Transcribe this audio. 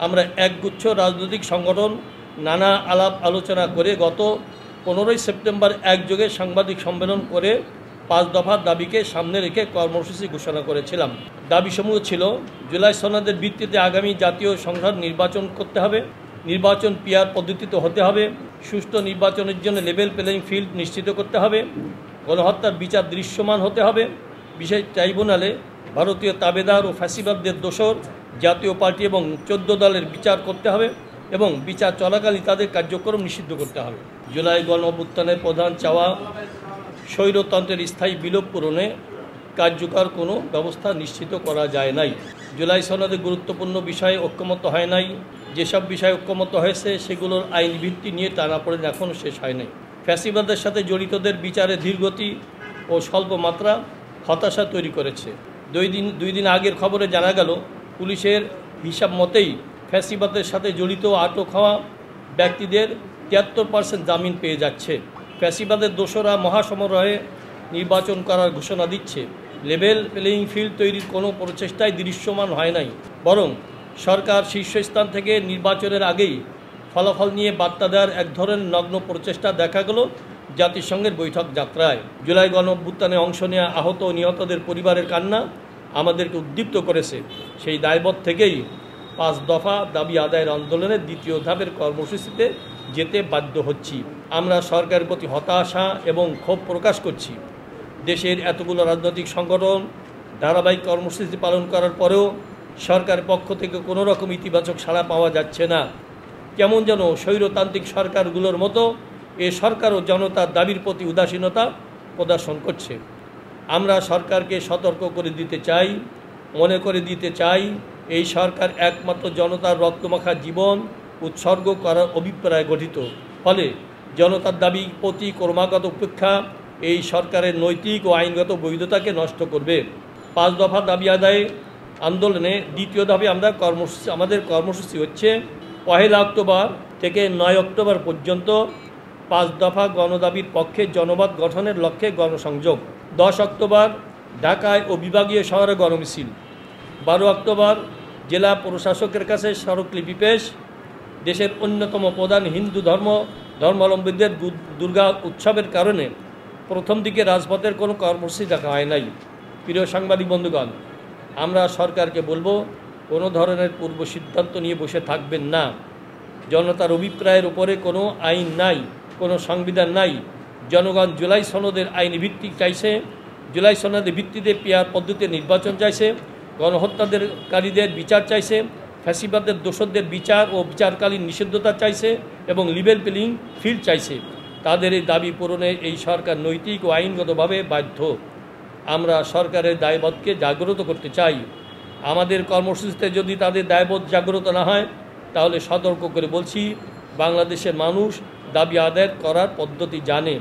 আমরা একগুচ্ছ রাজনৈতিক সংগঠন নানা আলাপ আলোচনা করে গত 15ই সেপ্টেম্বর একযোগে সাংবাদিক সম্মেলন করে 5 দফার দাবিকে সামনে রেখে কর্মসূচি ঘোষণা করেছিলাম। দাবিসমূহ ছিল জুলাই সনদের ভিত্তিতে আগামী জাতীয় সংসদ নির্বাচন করতে হবে, নির্বাচন পিআর পদ্ধতিতে হতে হবে, সুষ্ঠু নির্বাচনের জন্য লেভেল প্লেইং ফিল্ড নিশ্চিত করতে হবে, গণহত্যার বিচার দৃশ্যমান হতে হবে, বিশেষ ট্রাইব্যুনালে ভারতীয় তাবেদার ও ফ্যাসিবাদদের দোষর জাতীয় পার্টি এবং 14 দলের বিচার করতে হবে এবং বিচার চলাকালীন তাদের কার্যক্রম নিষিদ্ধ করতে হবে। জুলাই গণ অভ্যুত্থানের প্রধান চাওয়া স্বৈরতন্ত্রের স্থায়ী বিলোপ পূরণে কার্যকর কোনো ব্যবস্থা নিশ্চিত করা যায় নাই। জুলাই সনদে গুরুত্বপূর্ণ বিষয়ে ঐক্যমত হয় নাই। যেসব বিষয়ে ঐক্যমত হয়েছে সেগুলোর আইন ভিত্তি নিয়ে টানাপোড়েন এখনও শেষ হয় নাই। ফ্যাসিবাদের সাথে জড়িতদের বিচারে ধীরগতি ও স্বল্প মাত্রা হতাশা তৈরি করেছে। দুই দিন আগের খবরে জানা গেল পুলিশের হিসাব মতেই ফ্যাসিবাদের সাথে জড়িত আটক হওয়া ব্যক্তিদের 73% জামিন পেয়ে যাচ্ছে। ফ্যাসিবাদের দোষরা মহাসমারোহে নির্বাচন করার ঘোষণা দিচ্ছে। লেভেল প্লেইং ফিল্ড তৈরির কোনো প্রচেষ্টাই দৃশ্যমান হয় নাই, বরং সরকার শীর্ষস্থান থেকে নির্বাচনের আগেই ফলাফল নিয়ে বার্তা দেওয়ার এক ধরনের নগ্ন প্রচেষ্টা দেখা গেল জাতিসংঘের বৈঠক যাত্রায়। জুলাই গণ অভ্যুত্থানে অংশ নেওয়া আহত ও নিহতদের পরিবারের কান্না আমাদেরকে উদ্দীপ্ত করেছে। সেই দায়বদ্ধ থেকেই 5 দফা দাবি আদায়ের আন্দোলনের দ্বিতীয় ধাপের কর্মসূচিতে যেতে বাধ্য হচ্ছি। আমরা সরকারের প্রতি হতাশা এবং ক্ষোভ প্রকাশ করছি। দেশের এতগুলো রাজনৈতিক সংগঠন ধারাবাহিক কর্মসূচি পালন করার পরেও সরকারের পক্ষ থেকে কোনো রকম ইতিবাচক সাড়া পাওয়া যাচ্ছে না। কেমন যেন স্বৈরতান্ত্রিক সরকারগুলোর মতো এ সরকারও জনতার দাবির প্রতি উদাসীনতা প্রদর্শন করছে। আমরা সরকারকে সতর্ক করে দিতে চাই, মনে করে দিতে চাই, এই সরকার একমাত্র জনতার রক্তমাখা জীবন উৎসর্গ করার অভিপ্রায় গঠিত। ফলে জনতার দাবি প্রতি ক্রমাগত উপেক্ষা এই সরকারের নৈতিক ও আইনগত বৈধতাকে নষ্ট করবে। 5 দফা দাবি আদায় আন্দোলনে দ্বিতীয় ধাপে আমাদের কর্মসূচি হচ্ছে 1 অক্টোবর থেকে 9 অক্টোবর পর্যন্ত 5 দফা গণদাবির পক্ষে জনমত গঠনের লক্ষ্যে গণসংযোগ। 10 অক্টোবর ঢাকায় ও বিভাগীয় শহরে গণমিছিল। 12 অক্টোবর জেলা প্রশাসকের কাছে স্মারকলিপি পেশ। দেশের অন্যতম প্রধান হিন্দু ধর্মাবলম্বীদের দুর্গা উৎসবের কারণে প্রথম দিকে রাজপথের কোনো কর্মসূচি দেখা হয় নাই। প্রিয় সাংবাদিক বন্ধুগণ, আমরা সরকারকে বলবো, কোনো ধরনের পূর্ব সিদ্ধান্ত নিয়ে বসে থাকবেন না। জনতার অভিপ্রায়ের উপরে কোনো আইন নাই, কোনো সংবিধান নাই। জনগণ জুলাই সনদের আইন ভিত্তিক চাইছে, জুলাই সনদের ভিত্তিতে পিআর পদ্ধতিতে নির্বাচন চাইছে, গণহত্যাকারীদের বিচার চাইছে, ফ্যাসিবাদের দোষরদের বিচার ও বিচারকালীন নিষিদ্ধতা চাইছে এবং লেভেল প্লেইং ফিল্ড চাইছে। তাদের এই দাবি পূরণে এই সরকার নৈতিক ও আইনগতভাবে বাধ্য। আমরা সরকারের দায়বদ্ধকে জাগ্রত করতে চাই। আমাদের কর্মসূচিতে যদি তাদের দায়বোধ জাগ্রত না হয়, তাহলে সতর্ক করে বলছি, বাংলাদেশের মানুষ দাবি আদায় করার পদ্ধতি জানে।